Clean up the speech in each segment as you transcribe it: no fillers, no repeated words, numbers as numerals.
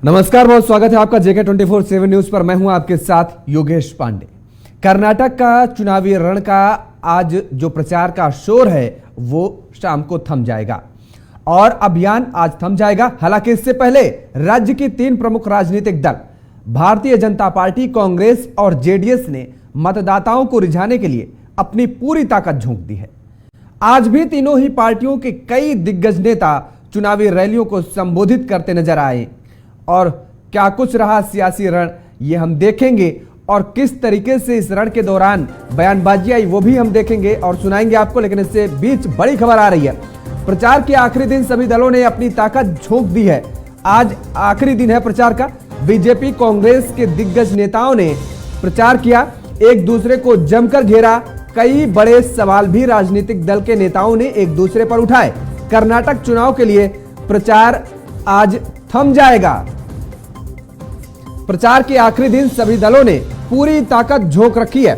नमस्कार, बहुत स्वागत है आपका जेके 24/7 न्यूज पर। मैं हूं आपके साथ योगेश पांडे। कर्नाटक का चुनावी रण का आज जो प्रचार का शोर है वो शाम को थम जाएगा और अभियान आज थम जाएगा। हालांकि इससे पहले राज्य की 3 प्रमुख राजनीतिक दल भारतीय जनता पार्टी, कांग्रेस और जेडीएस ने मतदाताओं को रिझाने के लिए अपनी पूरी ताकत झोंक दी है। आज भी तीनों ही पार्टियों के कई दिग्गज नेता चुनावी रैलियों को संबोधित करते नजर आए और क्या कुछ रहा सियासी रण ये हम देखेंगे और किस तरीके से इस रण के दौरान बयानबाजी आई वो भी हम देखेंगे और सुनाएंगे आपको। लेकिन इससे बीच बड़ी खबर आ रही है। प्रचार के आखिरी दिन सभी दलों ने अपनी ताकत झोंक दी है। आज आखिरी दिन है प्रचार का। बीजेपी, कांग्रेस के दिग्गज नेताओं ने प्रचार किया, एक दूसरे को जमकर घेरा। कई बड़े सवाल भी राजनीतिक दल के नेताओं ने एक दूसरे पर उठाए। कर्नाटक चुनाव के लिए प्रचार आज थम जाएगा। प्रचार के आखिरी दिन सभी दलों ने पूरी ताकत झोंक रखी है।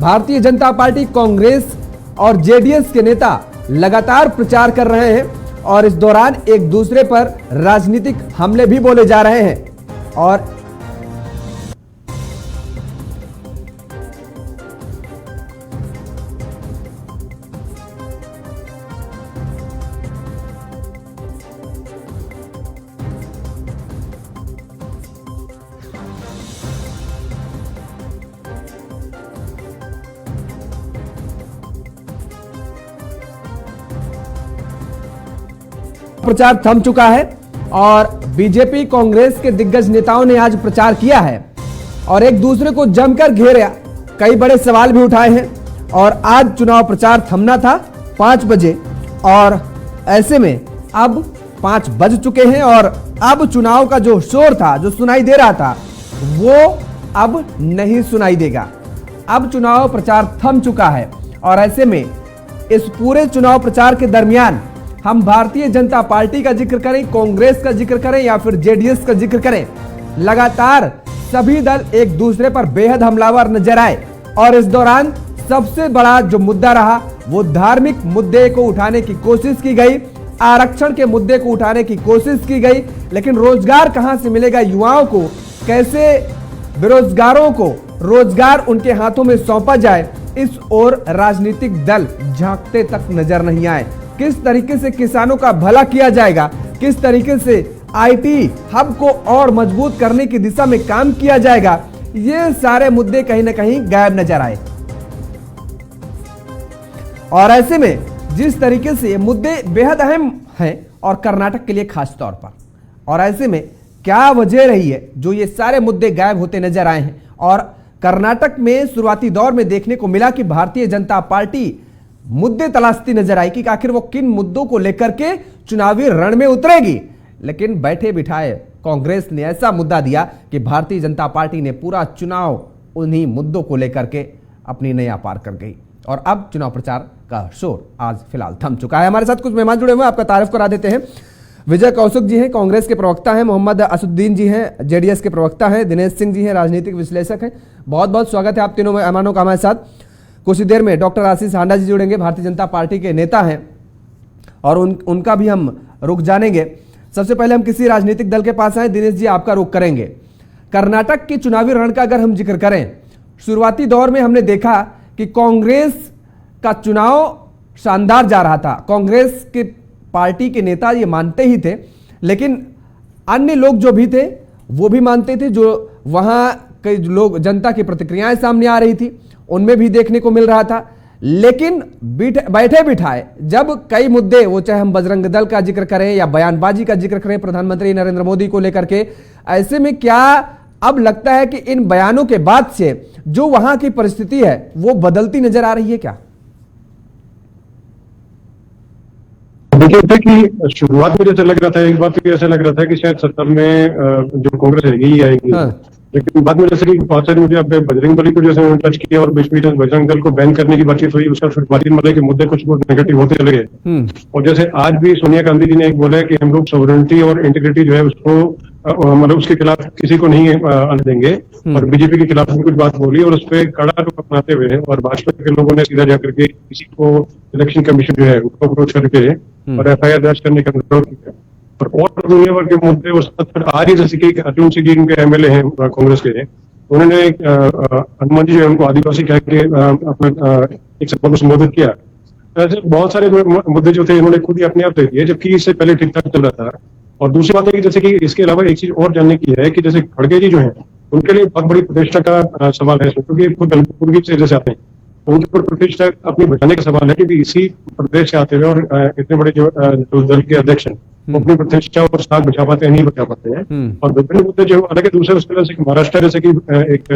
भारतीय जनता पार्टी, कांग्रेस और जेडीएस के नेता लगातार प्रचार कर रहे हैं और इस दौरान एक दूसरे पर राजनीतिक हमले भी बोले जा रहे हैं। और प्रचार थम चुका है और बीजेपी, कांग्रेस के दिग्गज नेताओं ने आज प्रचार किया है और एक दूसरे को जमकर घेरा। कई बड़े सवाल भी उठाए हैं और आज चुनाव प्रचार थमना था 5 बजे और ऐसे में अब 5 बज चुके हैं और अब चुनाव का जो शोर था, जो सुनाई दे रहा था, वो अब नहीं सुनाई देगा। अब चुनाव प्रचार थम चुका है और ऐसे में इस पूरे चुनाव प्रचार के दरमियान हम भारतीय जनता पार्टी का जिक्र करें, कांग्रेस का जिक्र करें या फिर जेडीएस का जिक्र करें, लगातार सभी दल एक दूसरे पर बेहद हमलावर नजर आए। और इस दौरान सबसे बड़ा जो मुद्दा रहा वो धार्मिक मुद्दे को उठाने की कोशिश की गई, आरक्षण के मुद्दे को उठाने की कोशिश की गई। लेकिन रोजगार कहां से मिलेगा युवाओं को, कैसे बेरोजगारों को रोजगार उनके हाथों में सौंपा जाए, इस ओर राजनीतिक दल झांकते तक नजर नहीं आए। किस तरीके से किसानों का भला किया जाएगा, किस तरीके से आईटी हब को और मजबूत करने की दिशा में काम किया जाएगा, ये सारे मुद्दे कहीं ना कहीं गायब नजर आए। और ऐसे में जिस तरीके से ये मुद्दे बेहद अहम हैं और कर्नाटक के लिए खास तौर पर, और ऐसे में क्या वजह रही है जो ये सारे मुद्दे गायब होते नजर आए हैं। और कर्नाटक में शुरुआती दौर में देखने को मिला कि भारतीय जनता पार्टी मुद्दे तलाशती नजर आई कि आखिर वो किन मुद्दों को लेकर के चुनावी रण में उतरेगी। लेकिन बैठे बिठाए कांग्रेस ने ऐसा मुद्दा दिया कि भारतीय जनता पार्टी ने पूरा चुनाव उन्हीं मुद्दों को लेकर के अपनी नैया पार कर गई और अब चुनाव प्रचार का शोर आज फिलहाल थम चुका है। हमारे साथ कुछ मेहमान जुड़े हुए हैं, आपका तारीफ करा देते हैं। विजय कौशिक जी हैं, कांग्रेस के प्रवक्ता हैं। मोहम्मद असुद्दीन जी हैं, जेडीएस के प्रवक्ता हैं। दिनेश सिंह जी हैं, राजनीतिक विश्लेषक हैं। बहुत बहुत स्वागत है आप तीनों मेहमानों का हमारे साथ। कुछ ही देर में डॉक्टर आशीष हांडा जी जुड़ेंगे, भारतीय जनता पार्टी के नेता हैं और उनका भी हम रुख जानेंगे। सबसे पहले हम किसी राजनीतिक दल के पास आए। दिनेश जी, आपका रुख करेंगे। कर्नाटक के चुनावी रण का अगर हम जिक्र करें, शुरुआती दौर में हमने देखा कि कांग्रेस का चुनाव शानदार जा रहा था। कांग्रेस के पार्टी के नेता ये मानते ही थे, लेकिन अन्य लोग जो भी थे वो भी मानते थे। जो वहां कई लोग, जनता की प्रतिक्रियाएं सामने आ रही थी, उनमें भी देखने को मिल रहा था। लेकिन बैठे बिठाए जब कई मुद्दे, वो चाहे हम बजरंग दल का जिक्र करें या बयानबाजी का जिक्र करें प्रधानमंत्री नरेंद्र मोदी को लेकर के, ऐसे में क्या अब लगता है कि इन बयानों के बाद से जो वहां की परिस्थिति है वो बदलती नजर आ रही है क्या? देखिए कि शुरुआत में जैसे लग रहा था, एक बात तो ऐसा लग रहा था कि शायद सत्ता में जो कांग्रेस है यही आएगी। हाँ। लेकिन बाद में जैसे कि बहुत सारे मुझे बजरंग बली को जैसे टच किया और बीच में बजरंग दल को बैन करने की बातचीत हुई, उसका बातचीत मतलब कि मुद्दे कुछ बहुत नेगेटिव होते चले गए। और जैसे आज भी सोनिया गांधी जी ने एक बोला कि हम लोग सॉवरेनिटी और इंटीग्रिटी जो है उसको मतलब उसके खिलाफ किसी को नहीं आने देंगे। और बीजेपी के खिलाफ भी कुछ बात बोली और उस पर कड़ा रुख अपनाते हुए और भाजपा के लोगों ने सीधा जाकर के किसी को इलेक्शन कमीशन जो है उसको अप्रोच करके और एफआईआर दर्ज करने का अनुरोध किया। और दुनिया भर के मुद्दे उस आज ही, जैसे कि अर्जुन सिंह जी उनके एमएलए हैं कांग्रेस के, उन्होंने हनुमान जी जो है उनको आदिवासी कह के अपना एक सभा को संबोधित किया। ऐसे बहुत सारे मुद्दे जो थे इन्होंने खुद ही अपने आप दे दिए, जबकि इससे पहले ठीक ठाक चल रहा था। और दूसरी बात है कि जैसे कि इसके अलावा एक चीज और जानने की है कि जैसे खड़गे जी जो है उनके लिए बहुत बड़ी प्रतिष्ठा का सवाल है, क्योंकि खुद पूर्वी से जैसे आते हैं, उनके ऊपर प्रतिष्ठा अपनी बचाने का सवाल है, क्योंकि इसी प्रदेश से आते हुए और इतने बड़े जो दल के अध्यक्ष हैं वो अपनी प्रतिष्ठा और साथ बचा पाते हैं, नहीं बचा पाते हैं। और विभिन्न मुद्दे जो अलग है दूसरे, उसके जैसे महाराष्ट्र जैसे कि एक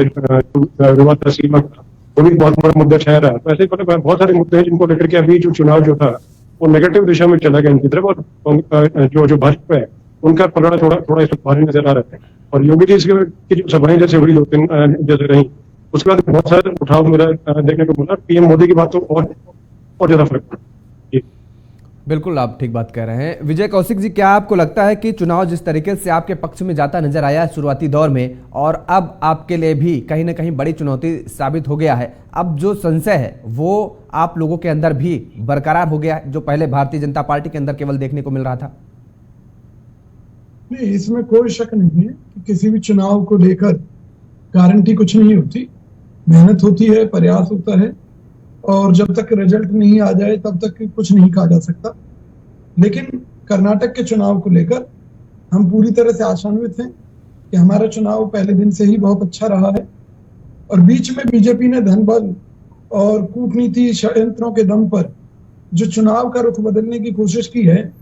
विवाद था सीमा का, वो भी बहुत बड़ा मुद्दा ठहरा। तो ऐसे बहुत सारे मुद्दे हैं जिनको लेकर के अभी जो चुनाव जो था वो नेगेटिव दिशा में चला गया इनकी तरफ, और जो भाजपा है उनका पलड़ा थोड़ा इस भारी नजर आ रहा है। और योगी जी की जो सभाएं जैसे हुई 2-3 जैसे रही, उसके बाद बहुत सारे उठाव मेरा देखने को मिला। पीएम मोदी की बात तो और ज्यादा फर्क पड़ा। बिल्कुल आप ठीक बात कह रहे हैं। विजय कौशिक जी, क्या आपको लगता है कि चुनाव जिस तरीके से आपके पक्ष में जाता नजर आया शुरुआती दौर में, और अब आपके लिए भी कहीं ना कहीं बड़ी चुनौती साबित हो गया है, अब जो संशय है वो आप लोगों के अंदर भी बरकरार हो गया है, जो पहले भारतीय जनता पार्टी के अंदर केवल देखने को मिल रहा था? नहीं, इसमें कोई शक नहीं है कि किसी भी चुनाव को लेकर गारंटी कुछ नहीं होती, मेहनत होती है, प्रयास होता है, और जब तक रिजल्ट नहीं आ जाए तब तक कुछ नहीं कहा जा सकता। लेकिन कर्नाटक के चुनाव को लेकर हम पूरी तरह से आशान्वित हैं कि हमारा चुनाव पहले दिन से ही बहुत अच्छा रहा है, और बीच में बीजेपी ने धनबल और कूटनीति षड्यंत्रों के दम पर जो चुनाव का रुख बदलने की कोशिश की है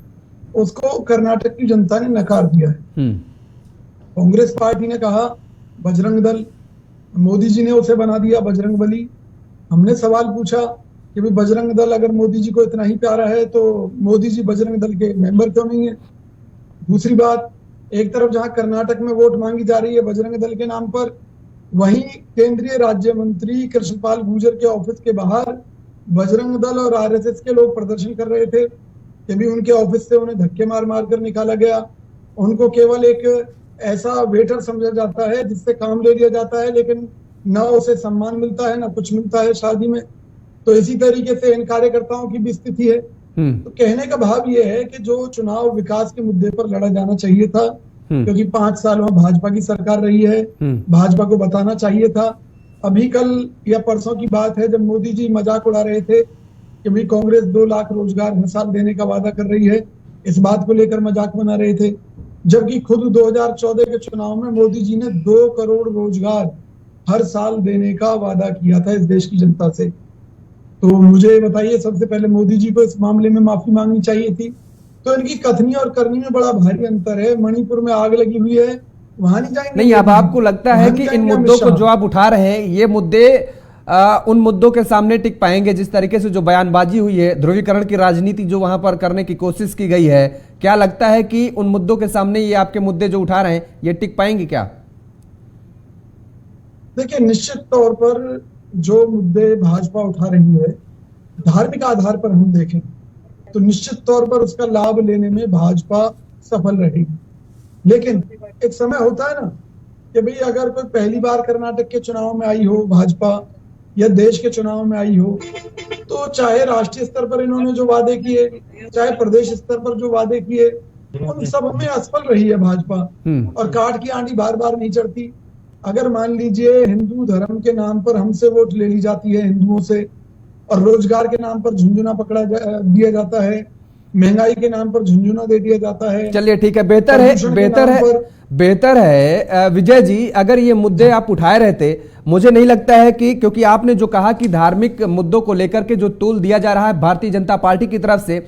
उसको कर्नाटक की जनता ने नकार दिया है। कांग्रेस पार्टी ने कहा बजरंग दल, मोदी जी ने उसे बना दिया बजरंगबली। हमने सवाल पूछा कि भाई बजरंग दल अगर मोदी जी को इतना ही प्यारा है तो मोदी जी बजरंग दल के मेंबर क्यों नहीं है? दूसरी बात, एक तरफ जहां कर्नाटक में वोट मांगी जा रही है बजरंग दल के नाम पर, वहीं केंद्रीय राज्य मंत्री कृष्णपाल गुर्जर के ऑफिस के बाहर बजरंग दल और आरएसएस के लोग प्रदर्शन कर रहे थे कि भी उनके ऑफिस से उन्हें धक्के मार मार कर निकाला गया। उनको केवल एक ऐसा वेटर समझा जाता है जिससे काम ले लिया जाता है, लेकिन ना उसे सम्मान मिलता है ना कुछ मिलता है शादी में। तो इसी तरीके से इन कार्यकर्ताओं की भी स्थिति है। तो कहने का भाव ये है कि जो चुनाव विकास के मुद्दे पर लड़ा जाना चाहिए था, क्योंकि 5 साल में भाजपा की सरकार रही है, भाजपा को बताना चाहिए था। अभी कल या परसों की बात है जब मोदी जी मजाक उड़ा रहे थे कि भाई कांग्रेस 2 लाख रोजगार हर साल देने का वादा कर रही है, इस बात को लेकर मजाक बना रहे थे, जबकि खुद 2014 के चुनाव में मोदी जी ने 2 करोड़ रोजगार हर साल देने का वादा किया था इस देश की जनता से। तो मुझे बताइए, सबसे पहले मोदी जी को इस मामले में माफी मांगनी चाहिए थी। तो इनकी कथनी और करनी में बड़ा भारी अंतर है। मणिपुर में आग लगी हुई है, वहां नहीं जाएंगे। नहीं, अब आपको लगता है कि इन मुद्दों को जो आप उठा रहे हैं, ये मुद्दे उन मुद्दों के सामने टिक पाएंगे जिस तरीके से जो बयानबाजी हुई है, ध्रुवीकरण की राजनीति जो वहां पर करने की कोशिश की गई है, क्या लगता है कि उन मुद्दों के सामने ये आपके मुद्दे जो उठा रहे हैं ये टिक पाएंगे क्या? देखिए, निश्चित तौर पर जो मुद्दे भाजपा उठा रही है, धार्मिक आधार पर हम देखें तो निश्चित तौर पर उसका लाभ लेने में भाजपा सफल रहेगी। लेकिन एक समय होता है ना कि भाई अगर कोई पहली बार कर्नाटक के चुनाव में आई हो भाजपा, या देश के चुनाव में आई हो, तो चाहे राष्ट्रीय स्तर पर इन्होंने जो वादे किए, चाहे प्रदेश स्तर पर जो वादे किए, उन सब में असफल रही है भाजपा। और काठ की आंधी बार बार नहीं चढ़ती। अगर मान लीजिए हिंदू धर्म के नाम पर हमसे वोट ले ली जाती है हिंदुओं से, और रोजगार के नाम पर झुंझुना दिया जाता है, महंगाई के नाम पर झुंझुना दे दिया जाता है। चलिए ठीक है, बेहतर है विजय जी, अगर ये मुद्दे आप उठाए रहते, मुझे नहीं लगता है कि, क्योंकि आपने जो कहा कि धार्मिक मुद्दों को लेकर के जो तूल दिया जा रहा है भारतीय जनता पार्टी की तरफ से,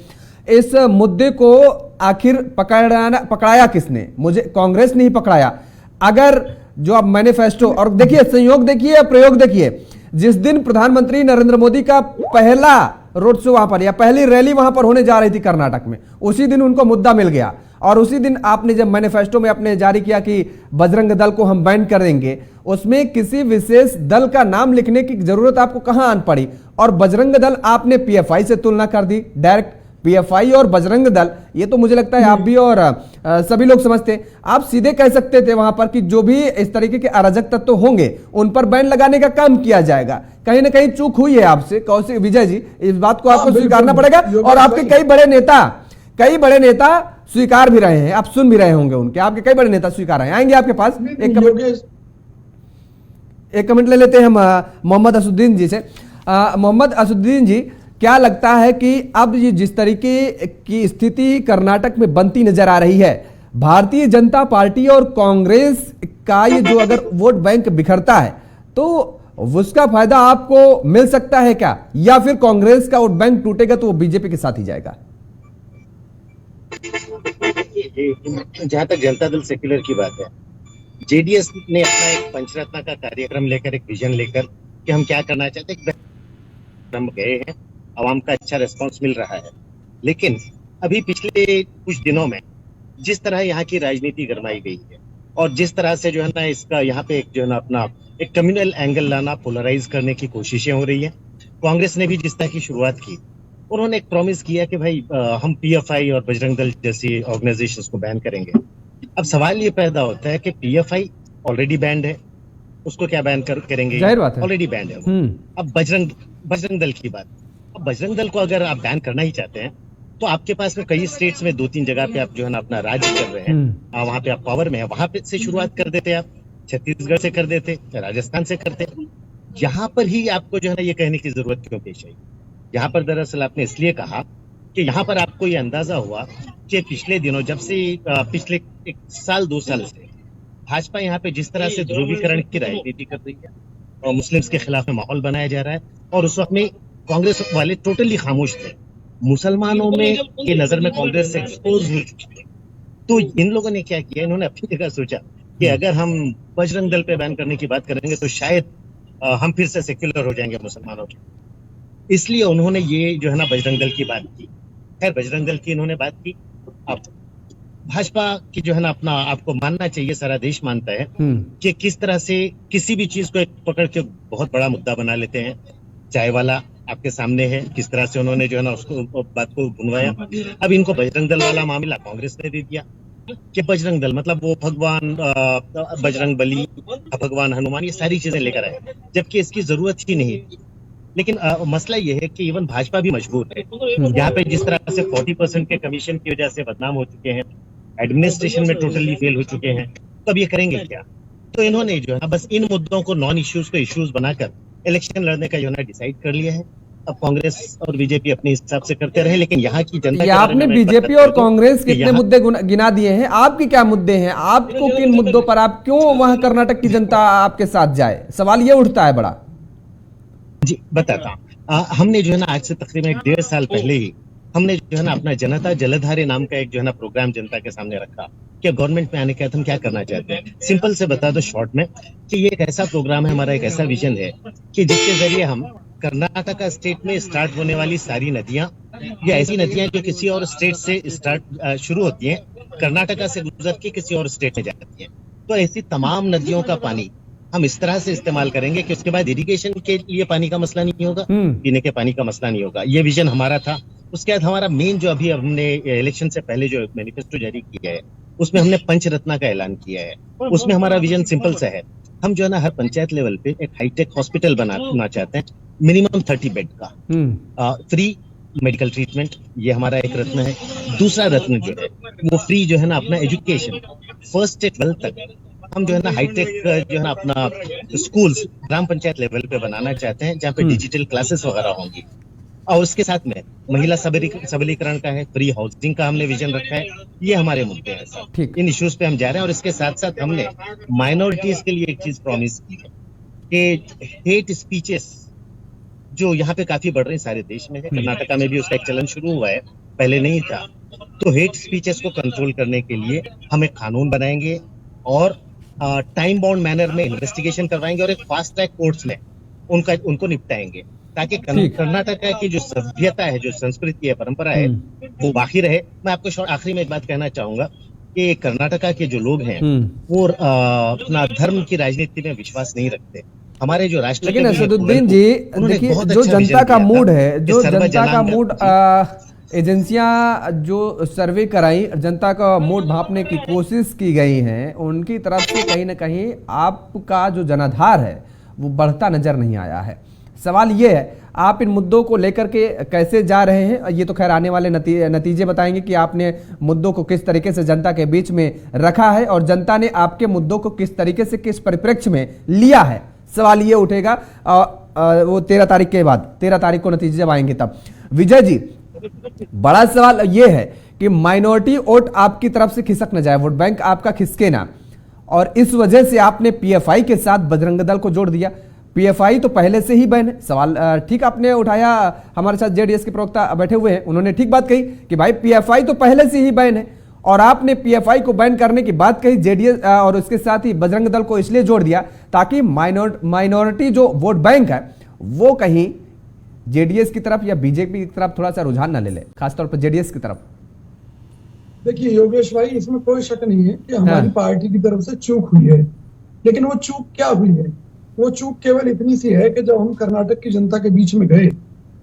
इस मुद्दे को आखिर पकड़ाया किसने? मुझे कांग्रेस ने ही पकड़ाया। अगर जो आप मैनिफेस्टो, और देखिए संयोग देखिए या प्रयोग देखिए, जिस दिन प्रधानमंत्री नरेंद्र मोदी का पहला रोड शो वहां पर या पहली रैली वहां पर होने जा रही थी कर्नाटक में, उसी दिन उनको मुद्दा मिल गया। और उसी दिन आपने जब मैनिफेस्टो में अपने जारी किया कि बजरंग दल को हम बैन कर देंगे, उसमें किसी विशेष दल का नाम लिखने की जरूरत आपको कहां आन पड़ी? और बजरंग दल आपने पीएफआई से तुलना कर दी डायरेक्ट। पीएफआई और बजरंग दल, ये तो मुझे लगता है आप भी और सभी लोग समझते हैं। आप सीधे कह सकते थे वहां पर कि जो भी इस तरीके के अराजक तत्व होंगे उन पर बैन लगाने का काम किया जाएगा। कहीं ना कहीं चूक हुई है आपसे कौशिक विजय जी, इस बात को आपको स्वीकारना पड़ेगा। और आपके कई बड़े नेता स्वीकार भी रहे हैं, आप सुन भी रहे होंगे उनके, आपके कई बड़े नेता स्वीकार हैं, आएंगे आपके पास। एक कमेंट ले लेते हैं हम मोहम्मद असुद्दीन जी से। मोहम्मद असुद्दीन जी, क्या लगता है कि अब ये जिस तरीके की स्थिति कर्नाटक में बनती नजर आ रही है, भारतीय जनता पार्टी और कांग्रेस का ये जो अगर वोट बैंक बिखरता है तो उसका फायदा आपको मिल सकता है क्या, या फिर कांग्रेस का वोट बैंक टूटेगा तो वो बीजेपी के साथ ही जाएगा? जहां तक जनता दल सेक्युलर की बात है, जेडीएस ने अपना एक पंचरत्न का कार्यक्रम लेकर, एक विजन लेकर कि हम क्या करना चाहते हैं, हम गए हैं, आवाम का अच्छा रिस्पांस मिल रहा है। लेकिन अभी पिछले कुछ दिनों में जिस तरह यहाँ की राजनीति गरमाई गई है और जिस तरह से जो है ना इसका यहाँ पे एक जो है ना अपना एक कम्युनल एंगल लाना, पोलराइज करने की कोशिशें हो रही है। कांग्रेस ने भी जिस तरह की शुरुआत की, उन्होंने एक प्रॉमिस किया कि भाई हम पीएफआई और बजरंग दल जैसी ऑर्गेनाइजेशंस को बैन करेंगे। अब सवाल ये पैदा होता है कि पीएफआई ऑलरेडी बैंड है, उसको क्या बैन करेंगे? जाहिर बात है, ऑलरेडी बैंड है। अब बजरंग दल की बात, अब बजरंग दल को अगर आप बैन करना ही चाहते हैं तो आपके पास में कई स्टेट्स में 2-3 जगह पे आप जो है ना अपना राज्य कर रहे हैं, वहां पे आप पावर में है, वहां पे से शुरुआत कर देते, आप छत्तीसगढ़ से कर देते, राजस्थान से करते। यहाँ पर ही आपको जो है ना ये कहने की जरूरत क्यों पेश आई? यहाँ पर दरअसल आपने इसलिए कहा कि यहाँ पर आपको ये अंदाजा हुआ कि पिछले दिनों जब से पिछले 1 साल 2 साल से भाजपा यहाँ पे जिस तरह से ध्रुवीकरण की राजनीति कर रही है और मुस्लिम्स के खिलाफ में माहौल बनाया जा रहा है, और उस वक्त में कांग्रेस वाले टोटली खामोश थे, मुसलमानों में की नजर में कांग्रेस एक्सपोज हो चुकी है। तो इन लोगों ने क्या किया, इन्होंने अपनी जगह सोचा कि अगर हम बजरंग दल पे बैन करने की बात करेंगे तो शायद हम फिर से सेक्युलर हो जाएंगे मुसलमानों के, इसलिए उन्होंने ये जो है ना बजरंग दल की बात की। खैर बजरंग दल की इन्होंने बात की, अब भाजपा की जो है ना अपना आपको मानना चाहिए, सारा देश मानता है कि किस तरह से किसी भी चीज को एक पकड़ के बहुत बड़ा मुद्दा बना लेते हैं। चाय वाला आपके सामने है, किस तरह से उन्होंने जो है ना उसको बात को भुनवाया। अब इनको बजरंग दल वाला मामला कांग्रेस ने दे दिया कि बजरंग दल मतलब वो भगवान बजरंग बली, भगवान हनुमान, ये सारी चीजें लेकर आए, जबकि इसकी जरूरत ही नहीं थी। लेकिन मसला ये है कि इवन भाजपा भी मजबूर है। यहाँ पे जिस तरह से 40% के कमीशन की वजह से बदनाम हो चुके हैं, एडमिनिस्ट्रेशन में टोटली फेल हो चुके हैं, तो अब ये करेंगे क्या? तो इन्होंने जो है बस इन मुद्दों को, नॉन इश्यूज को इश्यूज बनाकर इलेक्शन लड़ने का जो है डिसाइड कर लिया है। अब कांग्रेस और बीजेपी अपने हिसाब से करते रहे, लेकिन यहाँ की जनता, आपने बीजेपी और कांग्रेस कितने मुद्दे गिना दिए हैं, आपके क्या मुद्दे हैं? आपको किन मुद्दों पर, आप क्यों वहां कर्नाटक की जनता आपके साथ जाए? सवाल ये उठता है बड़ा। जी बताता हूँ, हमने जो है ना आज से तकरीबन 1.5 साल पहले ही हमने जो है ना अपना जनता जलधारे नाम का एक जो है ना प्रोग्राम जनता के सामने रखा कि गवर्नमेंट में आने के बाद हम क्या करना चाहते हैं। सिंपल से बता दो शॉर्ट में कि ये एक ऐसा प्रोग्राम है, हमारा एक ऐसा विजन है कि जिसके जरिए हम कर्नाटका स्टेट में स्टार्ट होने वाली सारी नदियां या ऐसी नदियां जो किसी और स्टेट से शुरू होती हैं, कर्नाटका से गुजर के किसी और स्टेट में जाती हैं, तो ऐसी तमाम नदियों का पानी हम इस तरह से इस्तेमाल करेंगे कि उसके बाद इरिगेशन के लिए पानी का मसला नहीं होगा, पीने के पानी का मसला नहीं होगा। ये विजन हमारा था। उसके बाद हमारा मेन जो अभी हमने इलेक्शन से पहले जो मैनिफेस्टो जारी किया है, उसमें हमने पंचरत्न का ऐलान किया है। उसमें हमारा विजन सिंपल सा है, हम जो है ना हर पंचायत लेवल पे एक हाईटेक हॉस्पिटल बनाना चाहते हैं, मिनिमम 30 बेड का, फ्री मेडिकल ट्रीटमेंट, ये हमारा एक रत्न है। दूसरा रत्न जो है वो फ्री जो है ना अपना एजुकेशन, 1st से 12th तक हम जो है ना हाईटेक जो है ना अपना स्कूल्स ग्राम पंचायत लेवल पे बनाना चाहते हैं, जहाँ पे डिजिटल क्लासेस वगैरह होंगी। और उसके साथ में महिला सबलीकरण का है, फ्री हाउसिंग का हमने विजन रखा है। ये हमारे मुद्दे हैं सर, इन इश्यूज पे हम जा रहे हैं। और इसके साथ साथ हमने माइनॉरिटीज के लिए एक चीज प्रॉमिस की है कि हेट स्पीचेस जो यहाँ पे काफी बढ़ रही है, सारे देश में है, कर्नाटका में भी उसका एक चलन शुरू हुआ है, पहले नहीं था। तो हेट स्पीचेस को कंट्रोल करने के लिए हम एक कानून बनाएंगे और टाइम बाउंड मैनर में इन्वेस्टिगेशन करवाएंगे और एक फास्ट ट्रैक कोर्ट्स में उनको निपटाएंगे, ताकि कर्नाटका की जो सभ्यता है, जो संस्कृति है, परंपरा है, वो बाकी रहे। मैं आपको आखिरी में एक बात कहना चाहूंगा कि कर्नाटका के जो लोग हैं वो अपना धर्म की राजनीति में विश्वास नहीं रखते। हमारे जो राष्ट्र, लेकिन असदुद्दीन जी देखिए, जो जनता का मूड है, जो जनता का मूड, एजेंसियां जो सर्वे कराई, जनता का मूड भांपने की कोशिश की गई है, उनकी तरफ से कहीं ना कहीं आपका जो जनाधार है वो बढ़ता नजर नहीं आया है। सवाल ये है, आप इन मुद्दों को लेकर के कैसे जा रहे हैं? ये तो खैर आने वाले नतीजे बताएंगे कि आपने मुद्दों को किस तरीके से जनता के बीच में रखा है और जनता ने आपके मुद्दों को किस तरीके से, किस परिप्रेक्ष्य में लिया है। सवाल ये उठेगा वो 13 तारीख के बाद, 13 तारीख को नतीजे जब आएंगे तब। विजय जी, बड़ा सवाल ये है कि माइनॉरिटी वोट आपकी तरफ से खिसक न जाए, वोट बैंक आपका खिसके ना, और इस वजह से आपने पीएफआई के साथ बजरंग दल को जोड़ दिया। पीएफआई तो पहले से ही बैन है। सवाल ठीक आपने उठाया, हमारे साथ जेडीएस के प्रवक्ता बैठे हुए हैं, उन्होंने ठीक बात कही कि भाई पीएफआई तो पहले से ही बैन है, और आपने पीएफआई को बैन करने की बात कही, जेडीएस और उसके साथ ही बजरंग दल को इसलिए जोड़ दिया ताकि माइनॉरिटी जो वोट बैंक है वो कहीं जेडीएस की तरफ या बीजेपी की तरफ थोड़ा सा रुझान न ले ले, खासतौर पर जेडीएस की तरफ। देखिए योगेश भाई, इसमें कोई शक नहीं है कि हमारी पार्टी की तरफ से चूक हुई है, लेकिन वो चूक क्या हुई है? वो चूक केवल इतनी सी है कि जब हम कर्नाटक की जनता के बीच में गए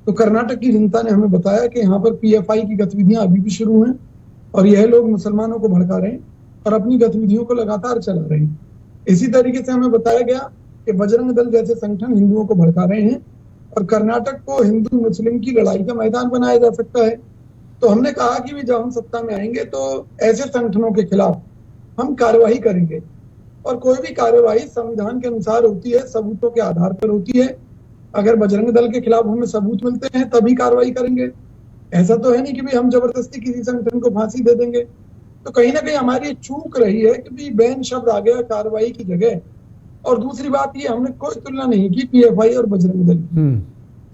तो कर्नाटक की जनता ने हमें बताया कि यहाँ पर पीएफआई की गतिविधियां अभी भी शुरू हैं और यह लोग मुसलमानों को भड़का रहे हैं और अपनी गतिविधियों को लगातार चला रहे हैं। इसी तरीके से हमें बताया गया कि बजरंग दल जैसे संगठन हिंदुओं को भड़का रहे हैं और कर्नाटक को हिंदू मुस्लिम की लड़ाई का मैदान बनाया जा सकता है। तो हमने कहा कि जब हम सत्ता में आएंगे तो ऐसे संगठनों के खिलाफ हम कार्यवाही करेंगे, और कोई भी कार्यवाही संविधान के अनुसार होती है, सबूतों के आधार पर होती है। अगर बजरंग दल के खिलाफ हमें सबूत मिलते हैं तभी कार्रवाई करेंगे। ऐसा तो है नहीं कि हम जबरदस्ती किसी संगठन को फांसी दे देंगे। तो कहीं ना कहीं हमारी चूक रही है कि बैन शब्द आ गया कार्रवाई की जगह। और दूसरी बात ये, हमने कोई तुलना नहीं की पीएफआई और बजरंग दल की।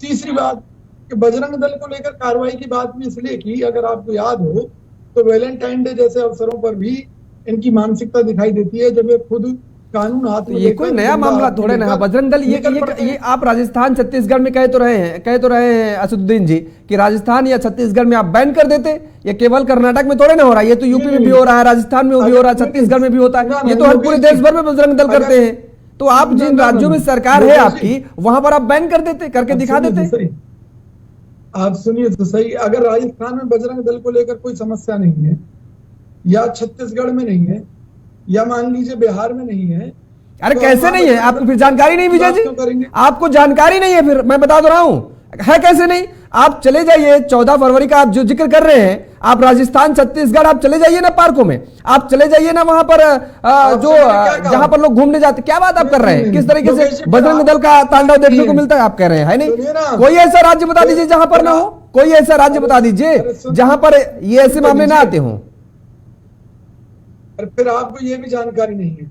तीसरी बात कि बजरंग दल को लेकर कार्रवाई की बात भी इसलिए की, अगर आपको याद हो तो वैलेंटाइन डे जैसे अवसरों पर भी इनकी मानसिकता दिखाई देती है, जब ये खुद कानून हाथ में, ये कोई नया मामला थोड़े ना। बजरंग दल ये आप राजस्थान छत्तीसगढ़ में कह तो रहे हैं असदुद्दीन जी कि राजस्थान या छत्तीसगढ़ में आप बैन कर देते। ये केवल कर्नाटक में थोड़े ना हो रहा है, ये तो यूपी में भी हो रहा है, राजस्थान में भी हो रहा है, छत्तीसगढ़ में भी होता है, ये तो हर पूरे देश भर में बजरंग दल करते हैं। तो आप जिन राज्यों में सरकार है आपकी, वहां पर आप बैन कर देते, करके दिखा देते। आप सुनिए तो सही, अगर राजस्थान में बजरंग दल को लेकर कोई समस्या नहीं है, या छत्तीसगढ़ में नहीं है, या मान लीजिए बिहार में नहीं है, अरे तो कैसे नहीं है? आपको फिर जानकारी नहीं विजय जी, आपको जानकारी नहीं है। फिर मैं बता दो रहा हूं, है कैसे नहीं? आप चले जाइए 14 फरवरी का आप जो जिक्र कर रहे हैं, आप राजस्थान छत्तीसगढ़ आप चले जाइए ना पार्कों में, आप चले जाइए ना वहां पर जो जहां पर लोग घूमने जाते। क्या बात आप कर रहे हैं? किस तरीके से बजरंग दल का तांडव देखने को मिलता है आप कह रहे हैं, है नहीं? कोई ऐसा राज्य बता दीजिए जहां पर ना हो, कोई ऐसा राज्य बता दीजिए जहां पर ये ऐसे मामले ना आते हों। और फिर आपको ये भी जानकारी नहीं है,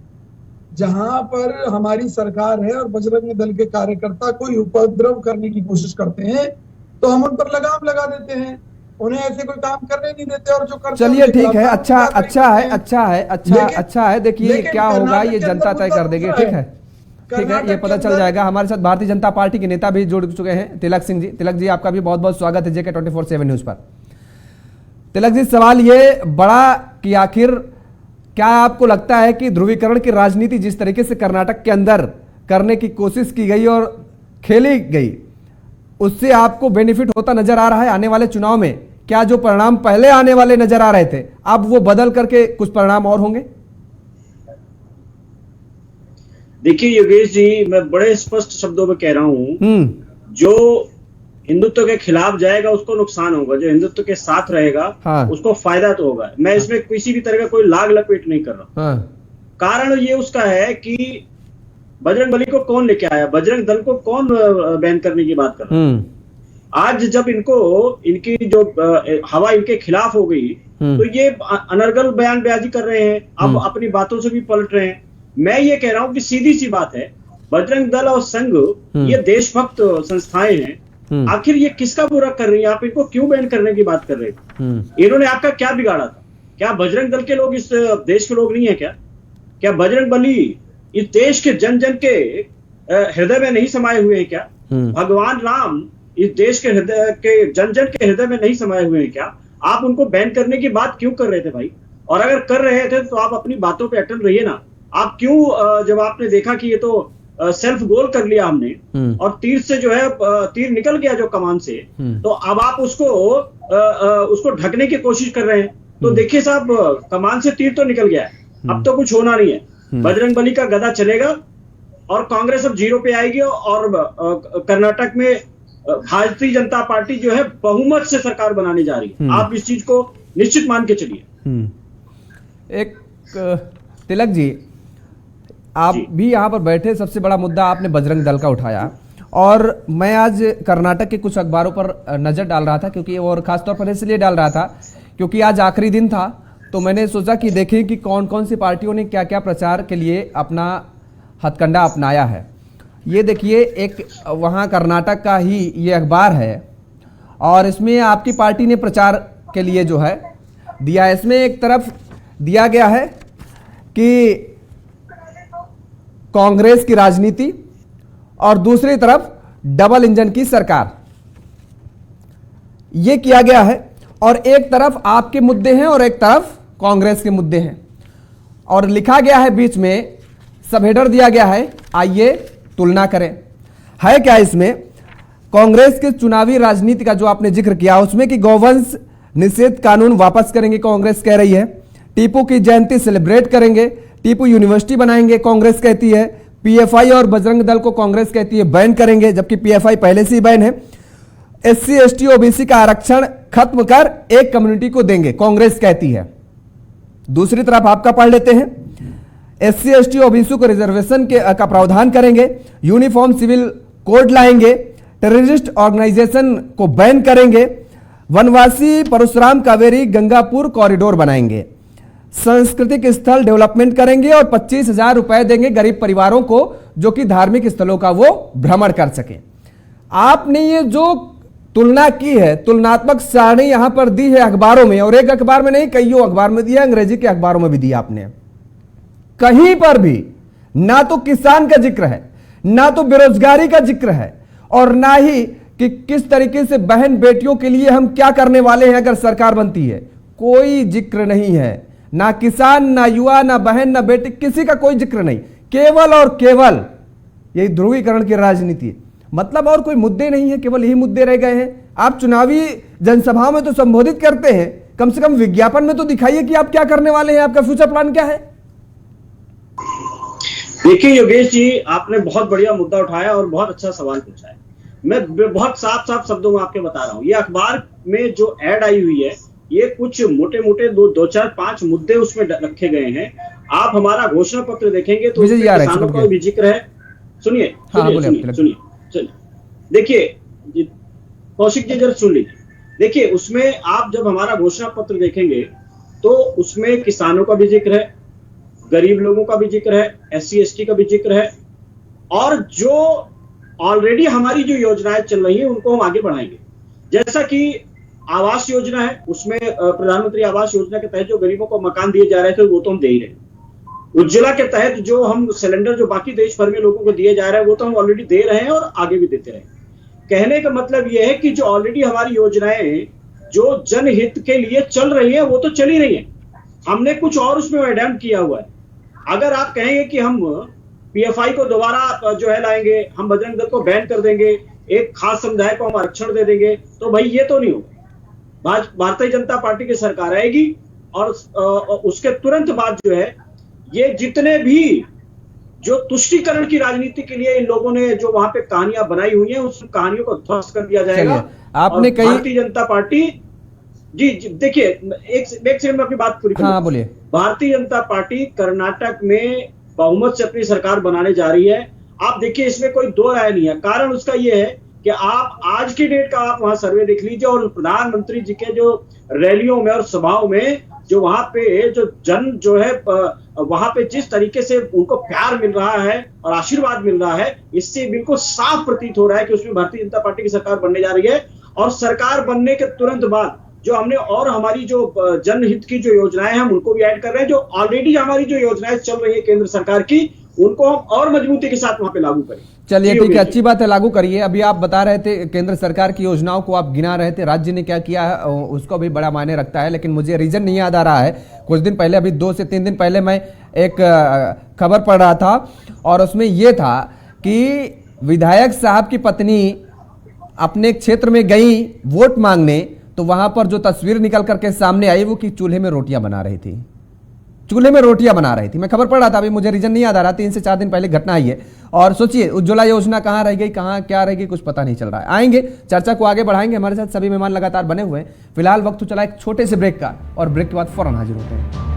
जहां पर हमारी सरकार है और बजरंग दल के कार्यकर्ता कोई उपद्रव करने की कोशिश करते हैं तो हम उन पर लगाम लगा देते हैं, उन्हें ऐसे कोई काम करने नहीं देते। और जो करते चलिए ठीक है, अच्छा है। देखिए क्या होगा ये जनता तय कर देगी। ठीक है, ये पता चल जाएगा। हमारे साथ भारतीय जनता पार्टी के नेता भी जुड़ चुके हैं, तिलक सिंह जी। तिलक जी आपका भी बहुत बहुत स्वागत है JK 24/7 न्यूज पर। तिलक जी, सवाल ये बड़ा कि आखिर क्या आपको लगता है कि ध्रुवीकरण की राजनीति जिस तरीके से कर्नाटक के अंदर करने की कोशिश की गई और खेली गई, उससे आपको बेनिफिट होता नजर आ रहा है आने वाले चुनाव में? क्या जो परिणाम पहले आने वाले नजर आ रहे थे अब वो बदल करके कुछ परिणाम और होंगे? देखिए योगेश जी, मैं बड़े स्पष्ट शब्दों में कह रहा हूं, जो हिंदुत्व के खिलाफ जाएगा उसको नुकसान होगा, जो हिंदुत्व के साथ रहेगा उसको फायदा तो होगा। मैं इसमें किसी भी तरह का कोई लाग लपेट नहीं कर रहा। कारण ये उसका है कि बजरंगबली को कौन लेके आया, बजरंग दल को कौन बैन करने की बात कर रहा है। आज जब इनकी जो हवा इनके खिलाफ हो गई तो ये अनर्गल बयानबाजी कर रहे हैं, अब अपनी बातों से भी पलट रहे हैं। मैं ये कह रहा हूं कि सीधी सी बात है, बजरंग दल और संघ ये देशभक्त संस्थाएं हैं। आखिर ये किसका बुरा कर रही है? आप इनको क्यों बैन करने की बात कर रहे हैं? इन्होंने आपका क्या बिगाड़ा था? क्या बजरंग दल के लोग इस देश के लोग नहीं है क्या? क्या बजरंगबली इस देश के जन जन के हृदय में नहीं समाये हुए हैं क्या? भगवान राम इस देश के हृदय के जन जन के हृदय में नहीं समाये हुए हैं क्या? आप उनको बैन करने की बात क्यों कर रहे थे भाई? और अगर कर रहे थे तो आप अपनी बातों पे अटल रहिए ना। आप क्यों, जब आपने देखा कि ये तो सेल्फ गोल कर लिया हमने और तीर से जो है तीर निकल गया जो कमान से, तो अब आप उसको ढकने की कोशिश कर रहे हैं। तो देखिए साहब, कमान से तीर तो निकल गया है, अब तो कुछ होना नहीं है। बजरंगबली का गदा चलेगा और कांग्रेस अब 0 पे आएगी और कर्नाटक में भारतीय जनता पार्टी जो है बहुमत से सरकार बनाने जा रही है। आप इस चीज को निश्चित मान के चलिए। एक तिलक जी, आप भी यहाँ पर बैठे, सबसे बड़ा मुद्दा आपने बजरंग दल का उठाया, और मैं आज कर्नाटक के कुछ अखबारों पर नजर डाल रहा था, क्योंकि और खासतौर पर इसलिए डाल रहा था क्योंकि आज आखिरी दिन था, तो मैंने सोचा कि देखें कि कौन कौन सी पार्टियों ने क्या क्या प्रचार के लिए अपना हथकंडा अपनाया है। ये देखिए, एक वहाँ कर्नाटक का ही ये अखबार है और इसमें आपकी पार्टी ने प्रचार के लिए जो है दिया। इसमें एक तरफ दिया गया है कि कांग्रेस की राजनीति और दूसरी तरफ डबल इंजन की सरकार, यह किया गया है। और एक तरफ आपके मुद्दे हैं और एक तरफ कांग्रेस के मुद्दे हैं, और लिखा गया है बीच में, सब हेडर दिया गया है, आइए तुलना करें। है क्या इसमें? कांग्रेस के चुनावी राजनीति का जो आपने जिक्र किया उसमें कि गौवंश निषेध कानून वापस करेंगे, कांग्रेस कह रही है। टीपू की जयंती सेलिब्रेट करेंगे, टीपू यूनिवर्सिटी बनाएंगे, कांग्रेस कहती है। पीएफआई और बजरंग दल को कांग्रेस कहती है बैन करेंगे, जबकि पीएफआई पहले से ही बैन है। एससी एसटी ओबीसी का आरक्षण खत्म कर एक कम्युनिटी को देंगे, कांग्रेस कहती है। दूसरी तरफ आपका पढ़ लेते हैं, एससी एसटी ओबीसी को रिजर्वेशन का प्रावधान करेंगे, यूनिफॉर्म सिविल कोड लाएंगे, टेररिस्ट ऑर्गेनाइजेशन को बैन करेंगे, वनवासी परशुराम कावेरी गंगापुर कॉरिडोर बनाएंगे, सांस्कृतिक स्थल डेवलपमेंट करेंगे और 25,000 रुपए देंगे गरीब परिवारों को जो कि धार्मिक स्थलों का वो भ्रमण कर सके। आपने ये जो तुलना की है, तुलनात्मक सारणी यहां पर दी है अखबारों में, और एक अखबार में नहीं, कईयों अखबार में दिया, अंग्रेजी के अखबारों में भी दिया आपने। कहीं पर भी ना तो किसान का जिक्र है, ना तो बेरोजगारी का जिक्र है, और ना ही कि किस तरीके से बहन बेटियों के लिए हम क्या करने वाले हैं अगर सरकार बनती है, कोई जिक्र नहीं है। ना किसान, ना युवा, ना बहन, ना बेटी, किसी का कोई जिक्र नहीं। केवल और केवल यही ध्रुवीकरण की राजनीति है। मतलब और कोई मुद्दे नहीं है, केवल यही मुद्दे रह गए हैं। आप चुनावी जनसभाओं में तो संबोधित करते हैं, कम से कम विज्ञापन में तो दिखाइए कि आप क्या करने वाले हैं, आपका फ्यूचर प्लान क्या है। देखिए योगेश जी, आपने बहुत बढ़िया मुद्दा उठाया और बहुत अच्छा सवाल पूछा है। मैं बहुत साफ साफ शब्दों में आपके बता रहा हूं, ये अखबार में जो एड आई हुई है, ये कुछ मोटे मोटे दो चार पांच मुद्दे उसमें रखे गए हैं। आप हमारा घोषणा पत्र देखेंगे तो उसमें किसानों का भी जिक्र है। सुनिए, देखिए कौशिक जी, जरा सुन लीजिए। देखिए, उसमें आप जब हमारा घोषणा पत्र देखेंगे तो उसमें किसानों का भी जिक्र है, गरीब लोगों का भी जिक्र है, एससी एसटी का भी जिक्र है, और जो ऑलरेडी हमारी जो योजनाएं चल रही हैं उनको हम आगे बढ़ाएंगे। जैसा कि आवास योजना है, उसमें प्रधानमंत्री आवास योजना के तहत जो गरीबों को मकान दिए जा रहे थे वो तो हम दे ही रहे। उज्ज्वला के तहत जो हम सिलेंडर जो बाकी देश भर में लोगों को दिए जा रहे हैं वो तो हम ऑलरेडी दे रहे हैं और आगे भी देते रहेंगे। कहने का मतलब यह है कि जो ऑलरेडी हमारी योजनाएं जो जनहित के लिए चल रही है वो तो चल ही रही है, हमने कुछ और उसमें एडेप्ट किया हुआ है। अगर आप कहेंगे कि हम पीएफआई को दोबारा जो है लाएंगे, हम बजरंग दल को बैन कर देंगे, एक खास समुदाय को हम आरक्षण दे देंगे, तो भाई ये तो नहीं होगा। भारतीय जनता पार्टी की सरकार आएगी और उसके तुरंत बाद जो है ये जितने भी जो तुष्टीकरण की राजनीति के लिए इन लोगों ने जो वहां पे कहानियां बनाई हुई हैं उस कहानियों को ध्वस्त कर दिया जाएगा। आपने कही भारतीय जनता पार्टी जी देखिए, एक सेकंड में अपनी बात पूरी करूं। हाँ, बोलिए। भारतीय जनता पार्टी कर्नाटक में बहुमत से अपनी सरकार बनाने जा रही है। आप देखिए, इसमें कोई दो राय नहीं है। कारण उसका यह है कि आप आज की डेट का आप वहां सर्वे देख लीजिए और प्रधानमंत्री जी के जो रैलियों में और सभाओं में जो वहां पे जो जन जो है वहां पे जिस तरीके से उनको प्यार मिल रहा है और आशीर्वाद मिल रहा है, इससे बिल्कुल साफ प्रतीत हो रहा है कि उसमें भारतीय जनता पार्टी की सरकार बनने जा रही है। और सरकार बनने के तुरंत बाद जो हमने और हमारी जो जनहित की जो योजनाएं हैं हम उनको भी ऐड कर रहे हैं। जो ऑलरेडी हमारी जो योजनाएं चल रही है केंद्र सरकार की, उनको हम और मजबूती के साथ वहां पे लागू करें। चलिए ठीक है, अच्छी बात है, लागू करिए। अभी आप बता रहे थे केंद्र सरकार की योजनाओं को आप गिना रहे थे, राज्य ने क्या किया है उसको भी बड़ा मायने रखता है, लेकिन मुझे रीजन नहीं याद आ रहा है। कुछ दिन पहले, अभी 2 से 3 दिन पहले मैं एक खबर पढ़ रहा था और उसमें यह था कि विधायक साहब की पत्नी अपने क्षेत्र में गई वोट मांगने, तो वहां पर जो तस्वीर निकल करके सामने आई वो कि चूल्हे में रोटियां बना रही थी। चूल्हे में रोटियां बना रही थी। मैं खबर पढ़ रहा था, अभी मुझे रीजन नहीं याद आ रहा, 3 से 4 दिन पहले घटना आई है। और सोचिए उज्ज्वला योजना कहां रह गई, कहां क्या रह गई, कुछ पता नहीं चल रहा है। आएंगे, चर्चा को आगे बढ़ाएंगे, हमारे साथ सभी मेहमान लगातार बने हुए हैं। फिलहाल वक्त तो चला एक छोटे से ब्रेक का, और ब्रेक के बाद फौरन हाजिर होते हैं।